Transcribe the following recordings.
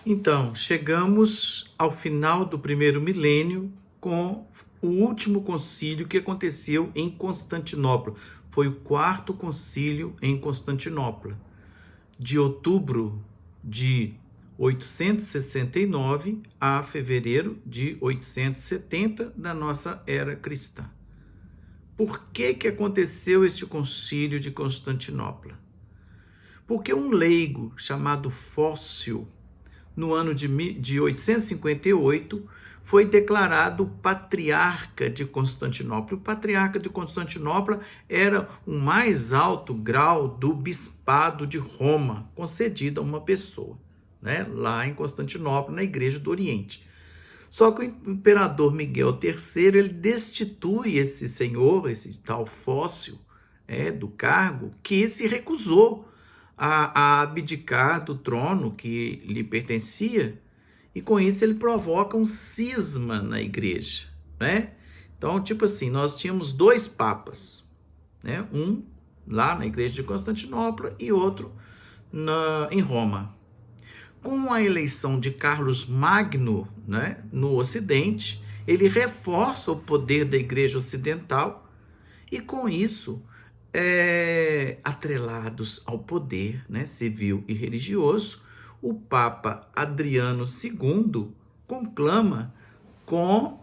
Então, chegamos ao final do primeiro milênio com o último concílio que aconteceu em Constantinopla. Foi o quarto concílio em Constantinopla, de outubro de 869 a fevereiro de 870 da nossa era cristã. Por que aconteceu este concílio de Constantinopla? Porque um leigo chamado Fócio, no ano de 858, foi declarado patriarca de Constantinopla. O patriarca de Constantinopla era o mais alto grau do bispado de Roma, concedido a uma pessoa, né? Lá em Constantinopla, na Igreja do Oriente. Só que o imperador Miguel III, ele destitui esse senhor, esse tal Fócio, do cargo, que se recusou a abdicar do trono que lhe pertencia, e com isso ele provoca um cisma na igreja, né? Então, tipo assim, nós tínhamos dois papas, né? Um lá na igreja de Constantinopla e outro em Roma. Com a eleição de Carlos Magno, né, no Ocidente, ele reforça o poder da igreja ocidental e com isso, atrelados ao poder, né, civil e religioso, o Papa Adriano II conclama com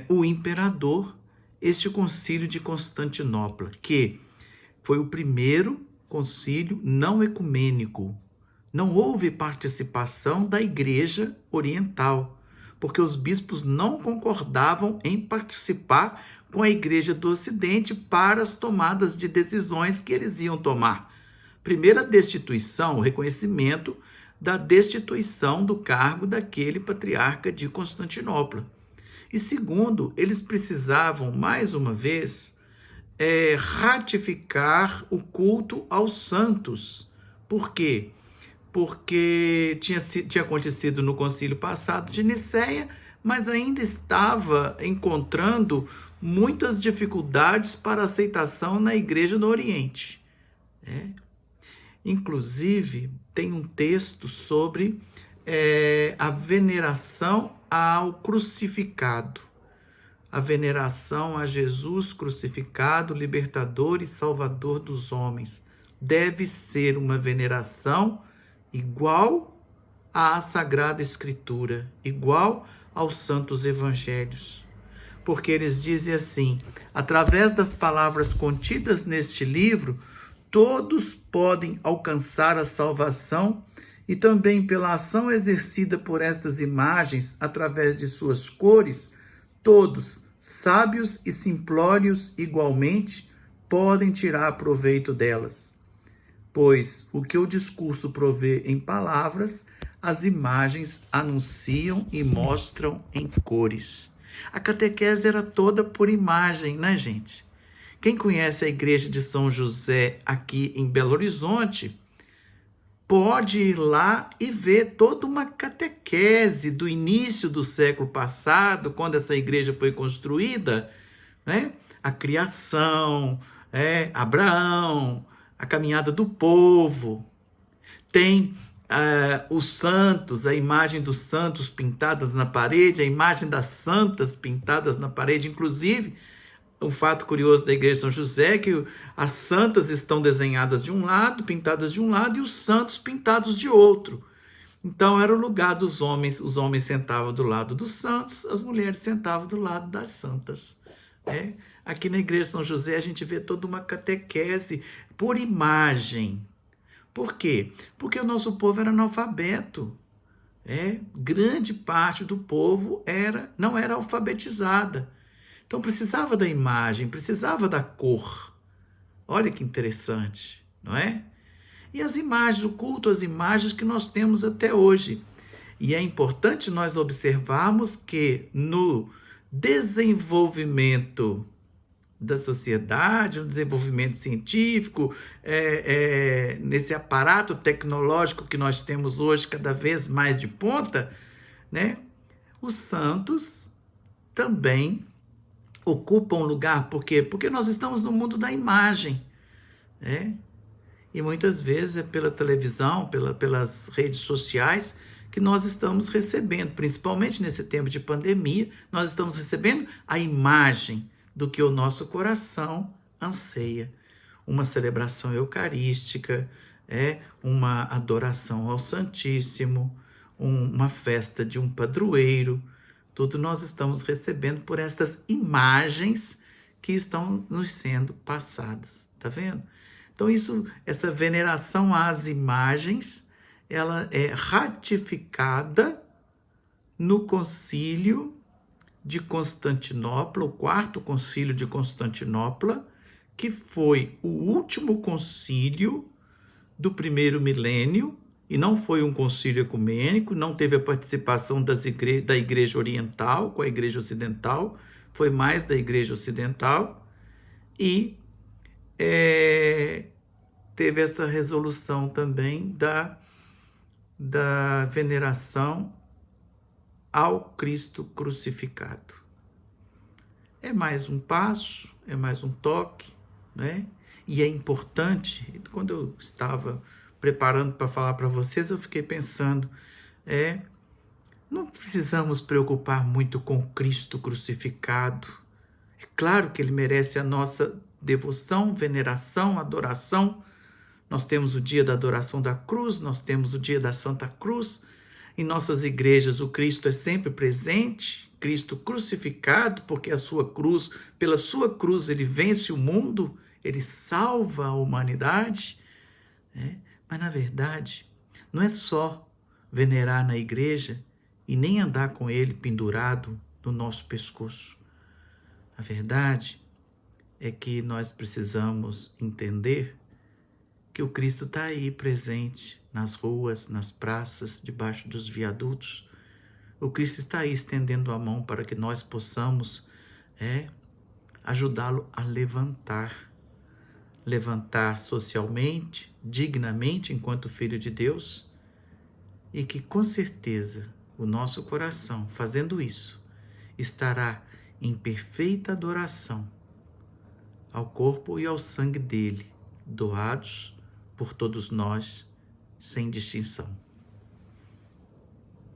o imperador este concílio de Constantinopla, que foi o primeiro concílio não ecumênico. Não houve participação da Igreja Oriental, porque os bispos não concordavam em participar com a Igreja do Ocidente para as tomadas de decisões que eles iam tomar. Primeira destituição, o reconhecimento da destituição do cargo daquele patriarca de Constantinopla. E segundo, eles precisavam, mais uma vez, ratificar o culto aos santos. Por quê? Porque tinha acontecido no concílio passado de Nicéia, mas ainda estava encontrando muitas dificuldades para aceitação na Igreja do Oriente. Inclusive, tem um texto sobre a veneração ao crucificado, a veneração a Jesus crucificado, libertador e salvador dos homens. Deve ser uma veneração igual à Sagrada Escritura, igual aos santos evangelhos. Porque eles dizem assim: através das palavras contidas neste livro, todos podem alcançar a salvação e também pela ação exercida por estas imagens através de suas cores, todos, sábios e simplórios igualmente, podem tirar proveito delas. Pois o que o discurso provê em palavras, as imagens anunciam e mostram em cores. A catequese era toda por imagem, né, gente? Quem conhece a igreja de São José aqui em Belo Horizonte, pode ir lá e ver toda uma catequese do início do século passado, quando essa igreja foi construída, né? A criação, Abraão, a caminhada do povo, tem os santos, a imagem dos santos pintadas na parede, a imagem das santas pintadas na parede. Inclusive, um fato curioso da igreja de São José é que as santas estão desenhadas de um lado, pintadas de um lado, e os santos pintados de outro. Então era o lugar dos homens, os homens sentavam do lado dos santos, as mulheres sentavam do lado das santas. Aqui na igreja de São José a gente vê toda uma catequese por imagem. Por quê? Porque o nosso povo era analfabeto. Grande parte do povo não era alfabetizada. Então precisava da imagem, precisava da cor. Olha que interessante, não é? E as imagens, o culto às imagens que nós temos até hoje. E é importante nós observarmos que no desenvolvimento da sociedade, no desenvolvimento científico, nesse aparato tecnológico que nós temos hoje, cada vez mais de ponta, né? Os santos também ocupam lugar. Por quê? Porque nós estamos no mundo da imagem, E muitas vezes é pela televisão, pelas redes sociais, que nós estamos recebendo, principalmente nesse tempo de pandemia, nós estamos recebendo a imagem do que o nosso coração anseia. Uma celebração eucarística, uma adoração ao Santíssimo, uma festa de um padroeiro, tudo nós estamos recebendo por estas imagens que estão nos sendo passadas, tá vendo? Então essa veneração às imagens, ela é ratificada no Concílio de Constantinopla, o quarto Concílio de Constantinopla, que foi o último concílio do primeiro milênio, e não foi um concílio ecumênico, não teve a participação da Igreja Oriental com a Igreja Ocidental, foi mais da Igreja Ocidental, e teve essa resolução também da veneração ao Cristo crucificado. É mais um passo, é mais um toque, né? E é importante, quando eu estava preparando para falar para vocês, eu fiquei pensando, não precisamos preocupar muito com Cristo crucificado. É claro que ele merece a nossa devoção, veneração, adoração. Nós temos o dia da adoração da cruz, nós temos o dia da Santa Cruz. Em nossas igrejas o Cristo é sempre presente, Cristo crucificado, porque a sua cruz, pela sua cruz ele vence o mundo, ele salva a humanidade, né? Mas na verdade não é só venerar na igreja e nem andar com ele pendurado no nosso pescoço. A verdade é que nós precisamos entender que o Cristo está aí presente nas ruas, nas praças, debaixo dos viadutos. O Cristo está aí estendendo a mão para que nós possamos ajudá-lo a levantar socialmente, dignamente, enquanto filho de Deus, e que com certeza o nosso coração, fazendo isso, estará em perfeita adoração ao corpo e ao sangue dele, doados por todos nós, sem distinção.